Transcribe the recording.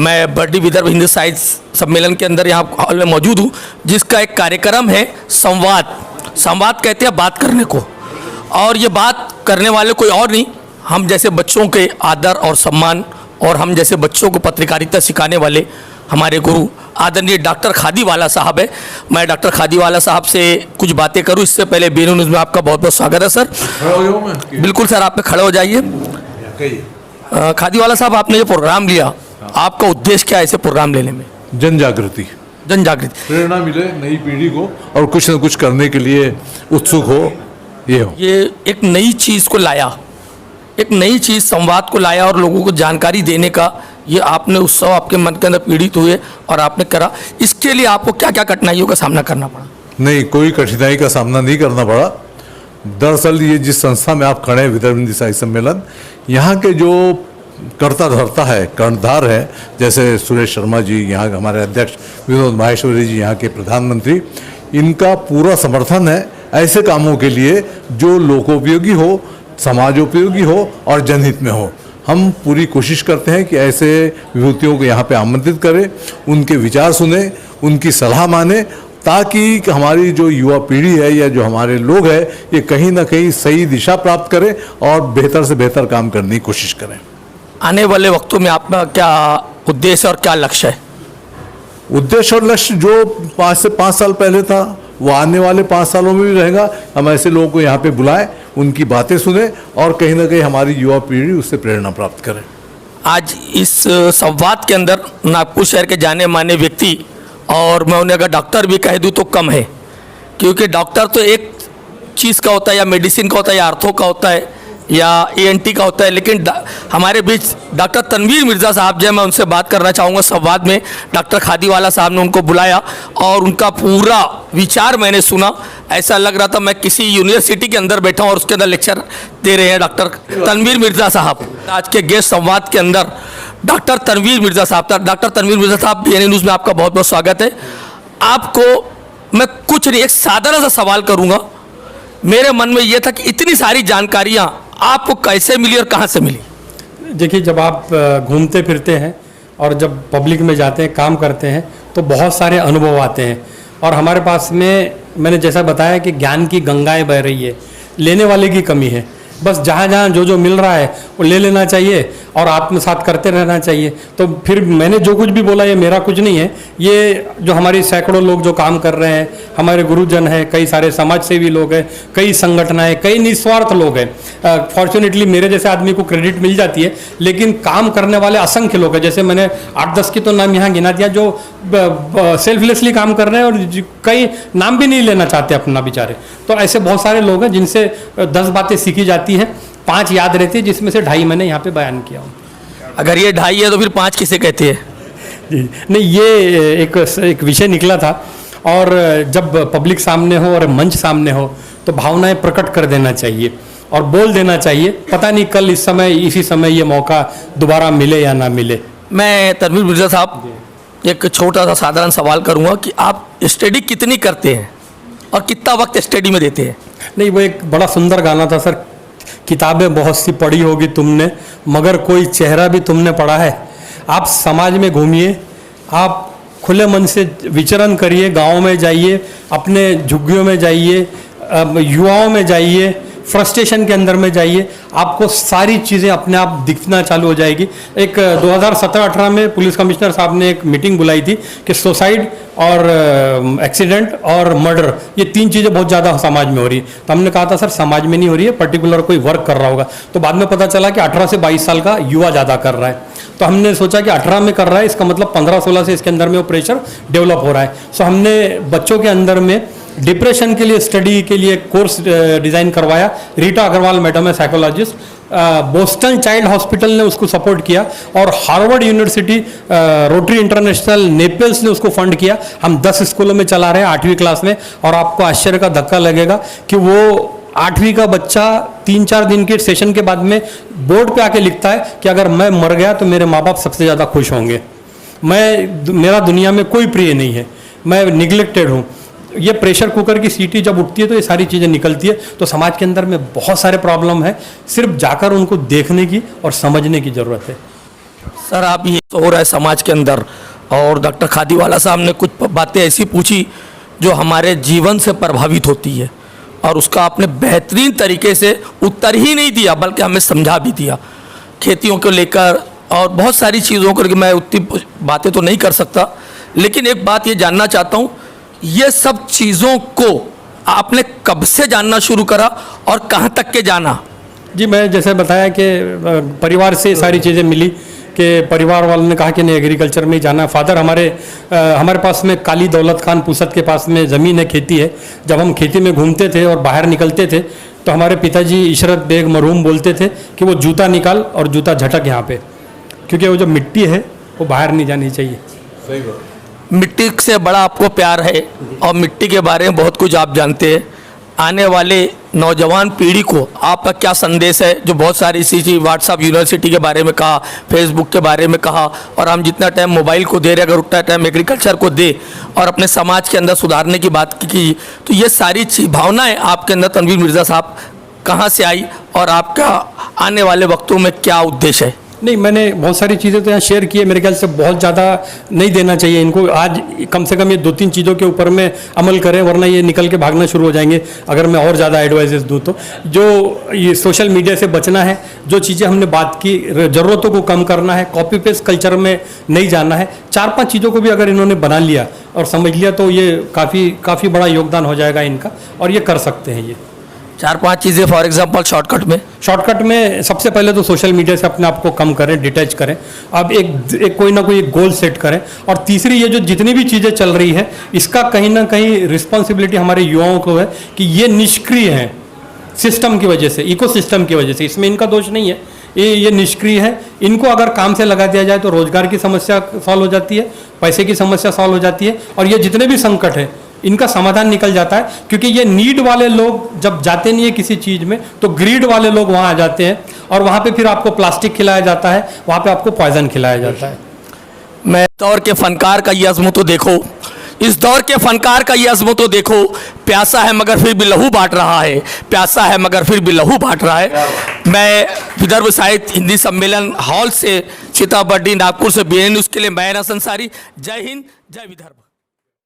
मैं बर्डी विदर्भ हिंदी साहित्य सम्मेलन के अंदर यहाँ हॉल में मौजूद हूँ, जिसका एक कार्यक्रम है संवाद। संवाद कहते हैं बात करने को, और ये बात करने वाले कोई और नहीं, हम जैसे बच्चों के आदर और सम्मान और हम जैसे बच्चों को पत्रकारिता सिखाने वाले हमारे गुरु आदरणीय डॉक्टर खादीवाला साहब है। मैं डॉक्टर खादीवाला साहब से कुछ बातें करूं, इससे पहले BNN न्यूज़ में आपका बहुत बहुत स्वागत है सर। बिल्कुल सर, आप पे खड़े हो जाइए। खादीवाला साहब, आपने ये प्रोग्राम लिया, आपका उद्देश्य क्या है ऐसे प्रोग्राम लेने में? जन जागृति, प्रेरणा मिले नई पीढ़ी को और कुछ न कुछ करने के लिए उत्सुक हो। ये एक नई चीज़ को लाया, एक नई चीज़ संवाद को लाया और लोगों को जानकारी देने का ये आपने उत्सव आपके मन के अंदर पीड़ित हुए और आपने करा। इसके लिए आपको क्या क्या कठिनाइयों का सामना करना पड़ा? नहीं, कोई कठिनाई का सामना नहीं करना पड़ा। दरअसल ये जिस संस्था में आप खड़े हैं, विदर्भ हिंदी साहित्य सम्मेलन, यहाँ के जो कर्ता धर्ता है, कर्णधार है, जैसे सुरेश शर्मा जी, यहाँ हमारे अध्यक्ष विनोद माहेश्वरी जी, यहाँ के प्रधानमंत्री, इनका पूरा समर्थन है ऐसे कामों के लिए जो लोकोपयोगी हो, समाजोपयोगी हो और जनहित में हो। हम पूरी कोशिश करते हैं कि ऐसे विभूतियों को यहाँ पे आमंत्रित करें, उनके विचार सुने, उनकी सलाह माने, ताकि हमारी जो युवा पीढ़ी है या जो हमारे लोग हैं ये कहीं ना कहीं सही दिशा प्राप्त करें और बेहतर से बेहतर काम करने की कोशिश करें। आने वाले वक्तों में आपका क्या उद्देश्य और क्या लक्ष्य है? उद्देश्य और लक्ष्य जो 5 से 5 साल पहले था वो आने वाले 5 सालों में भी रहेगा। हम ऐसे लोगों को यहाँ पे बुलाएं, उनकी बातें सुने और कहीं ना कहीं हमारी युवा पीढ़ी उससे प्रेरणा प्राप्त करे। आज इस संवाद के अंदर नागपुर शहर के जाने माने व्यक्ति, और मैं उन्हें अगर डॉक्टर भी कह दूँ तो कम है, क्योंकि डॉक्टर तो एक चीज़ का होता है, या मेडिसिन का होता है, या आर्थो का होता है, या ENT का होता है, लेकिन हमारे बीच डॉक्टर तनवीर मिर्ज़ा साहब जो है, मैं उनसे बात करना चाहूँगा संवाद में। डॉक्टर खादीवाला साहब ने उनको बुलाया और उनका पूरा विचार मैंने सुना, ऐसा लग रहा था मैं किसी यूनिवर्सिटी के अंदर बैठा हूँ और उसके अंदर लेक्चर दे रहे हैं डॉक्टर तनवीर मिर्ज़ा साहब। आज के गेस्ट संवाद के अंदर डॉक्टर तनवीर मिर्ज़ा साहब था। डॉक्टर तनवीर मिर्ज़ा साहब, BNN न्यूज़ में आपका बहुत बहुत स्वागत है। आपको मैं कुछ नहीं, एक साधारण सा सवाल करूँगा। मेरे मन में ये था कि इतनी सारी जानकारियाँ आपको कैसे मिली और कहाँ से मिली? देखिए, जब आप घूमते फिरते हैं और जब पब्लिक में जाते हैं, काम करते हैं, तो बहुत सारे अनुभव आते हैं। और हमारे पास में, मैंने जैसा बताया कि ज्ञान की गंगाएं बह रही है, लेने वाले की कमी है। बस जहाँ जहाँ जो जो मिल रहा है वो ले लेना चाहिए और आत्मसात करते रहना चाहिए। तो फिर मैंने जो कुछ भी बोला ये मेरा कुछ नहीं है, ये जो हमारी सैकड़ों लोग जो काम कर रहे हैं, हमारे गुरुजन हैं, कई सारे समाज सेवी लोग हैं, कई संगठनाएं, कई निस्वार्थ लोग हैं। फॉर्चुनेटली मेरे जैसे आदमी को क्रेडिट मिल जाती है, लेकिन काम करने वाले असंख्य लोग हैं। जैसे मैंने 8-10 की तो नाम यहाँ गिना दिया जो सेल्फलेसली काम कर रहे हैं और कई नाम भी नहीं लेना चाहते अपना बेचारे। तो ऐसे बहुत सारे लोग हैं जिनसे 10 बातें सीखी जाती हैं, 5 याद रहती है, जिसमें से 2.5 मैंने यहाँ पे बयान किया हूँ। अगर ये 2.5 है तो फिर 5 किसे कहते हैं? जी नहीं, ये एक विषय निकला था, और जब पब्लिक सामने हो और मंच सामने हो तो भावनाएं प्रकट कर देना चाहिए और बोल देना चाहिए। पता नहीं कल इस समय इसी समय ये मौका दोबारा मिले या ना मिले। मैं तनवीर मिर्ज़ा साहब एक छोटा सा साधारण सवाल करूँगा कि आप स्टडी कितनी करते हैं और कितना वक्त स्टडी में देते हैं? नहीं, वो एक बड़ा सुंदर गाना था सर, किताबें बहुत सी पढ़ी होगी तुमने, मगर कोई चेहरा भी तुमने पढ़ा है। आप समाज में घूमिए, आप खुले मन से विचरण करिए, गाँव में जाइए, अपने झुग्गियों में जाइए, युवाओं में जाइए, फ्रस्ट्रेशन के अंदर में जाइए, आपको सारी चीज़ें अपने आप दिखना चालू हो जाएगी। एक 2017-18 में पुलिस कमिश्नर साहब ने एक मीटिंग बुलाई थी कि सुसाइड और एक्सीडेंट और मर्डर, ये 3 चीज़ें बहुत ज़्यादा समाज में हो रही है। तो हमने कहा था सर समाज में नहीं हो रही है, पर्टिकुलर कोई वर्क कर रहा होगा। तो बाद में पता चला कि 18 से 22 साल का युवा ज़्यादा कर रहा है। तो हमने सोचा कि 18 में कर रहा है, इसका मतलब 15-16 से इसके अंदर में वो प्रेशर डेवलप हो रहा है। सो हमने बच्चों के अंदर में डिप्रेशन के लिए स्टडी के लिए कोर्स डिज़ाइन करवाया। रीटा अग्रवाल मैडम है, साइकोलॉजिस्ट, बोस्टन चाइल्ड हॉस्पिटल ने उसको सपोर्ट किया और Harvard university, rotary international, Naples ने उसको फंड किया। हम 10 स्कूलों में चला रहे हैं 8वीं क्लास में, और आपको आश्चर्य का धक्का लगेगा कि वो 8वीं का बच्चा 3-4 दिन के सेशन के बाद में बोर्ड पे आके लिखता है कि अगर मैं मर गया तो मेरे माँ बाप सबसे ज़्यादा खुश होंगे, मेरा दुनिया में कोई प्रिय नहीं है, मैं निगलेक्टेड हूँ। ये प्रेशर कुकर की सीटी जब उठती है तो ये सारी चीज़ें निकलती है। तो समाज के अंदर में बहुत सारे प्रॉब्लम है, सिर्फ जाकर उनको देखने की और समझने की ज़रूरत है। सर आप ये तो हो रहा है समाज के अंदर, और डॉक्टर खादीवाला साहब ने कुछ बातें ऐसी पूछी जो हमारे जीवन से प्रभावित होती है, और उसका आपने बेहतरीन तरीके से उत्तर ही नहीं दिया बल्कि हमें समझा भी दिया खेतियों को लेकर और बहुत सारी चीज़ों को लेकर। मैं उतनी बातें तो नहीं कर सकता, लेकिन एक बात ये जानना चाहता हूँ, ये सब चीज़ों को आपने कब से जानना शुरू करा और कहाँ तक के जाना? जी, मैं जैसे बताया कि परिवार से सारी चीज़ें मिली कि परिवार वालों ने कहा कि नहीं एग्रीकल्चर में ही जाना। फादर हमारे पास में काली दौलत खान पुसद के पास में ज़मीन है, खेती है। जब हम खेती में घूमते थे और बाहर निकलते थे तो हमारे पिताजी इशरत बेग मरहूम बोलते थे कि वो जूता निकाल और जूता झटक यहाँ पे, क्योंकि वो जो मिट्टी है वो बाहर नहीं जानी चाहिए। सही बात। मिट्टी से बड़ा आपको प्यार है और मिट्टी के बारे में बहुत कुछ आप जानते हैं। आने वाले नौजवान पीढ़ी को आपका क्या संदेश है, जो बहुत सारी इसी चीज़ व्हाट्सअप यूनिवर्सिटी के बारे में कहा, फेसबुक के बारे में कहा, और हम जितना टाइम मोबाइल को दे रहे अगर उतना टाइम एग्रीकल्चर को दे और अपने समाज के अंदर सुधारने की बात की, तो ये सारी भावनाएं आपके अंदर तनवीर मिर्ज़ा साहब कहाँ से आई और आपका आने वाले वक्तों में क्या उद्देश्य है? नहीं, मैंने बहुत सारी चीज़ें तो यहाँ शेयर की है। मेरे ख्याल से बहुत ज़्यादा नहीं देना चाहिए इनको। आज कम से कम ये 2-3 चीज़ों के ऊपर में अमल करें, वरना ये निकल के भागना शुरू हो जाएंगे अगर मैं और ज़्यादा एडवाइजेस दूँ तो। जो ये सोशल मीडिया से बचना है, जो चीज़ें हमने बात की, ज़रूरतों को कम करना है, कॉपी पेस्ट कल्चर में नहीं जाना है। 4-5 चीज़ों को भी अगर इन्होंने बना लिया और समझ लिया तो ये काफ़ी बड़ा योगदान हो जाएगा इनका, और ये कर सकते हैं ये 4-5 चीज़ें। फॉर एग्जांपल शॉर्टकट में सबसे पहले तो सोशल मीडिया से अपने आप को कम करें, डिटैच करें। अब एक कोई ना कोई एक गोल सेट करें। और तीसरी, ये जो जितनी भी चीज़ें चल रही है इसका कहीं ना कहीं रिस्पॉन्सिबिलिटी हमारे युवाओं को है कि ये निष्क्रिय हैं सिस्टम की वजह से, इकोसिस्टम की वजह से। इसमें इनका दोष नहीं है, ये निष्क्रिय है। इनको अगर काम से लगा दिया जाए तो रोजगार की समस्या सॉल्व हो जाती है, पैसे की समस्या सॉल्व हो जाती है, और ये जितने भी संकट है इनका समाधान निकल जाता है। क्योंकि ये नीड वाले लोग जब जाते नहीं है किसी चीज़ में तो ग्रीड वाले लोग वहाँ आ जाते हैं, और वहाँ पे फिर आपको प्लास्टिक खिलाया जाता है, वहाँ पे आपको पॉइजन खिलाया जाता है। मैं दौर के फनकार का ये अज़्म तो देखो, इस दौर के फनकार का ये अज़्म तो देखो, प्यासा है मगर फिर भी लहू बांट रहा है, प्यासा है मगर फिर भी लहू बांट रहा है। मैं विदर्भ साहित्य हिंदी सम्मेलन हॉल से सीताबर्डी नागपुर से BN न्यूज़ के लिए मैं अंसारी। जय हिंद, जय विदर्भ।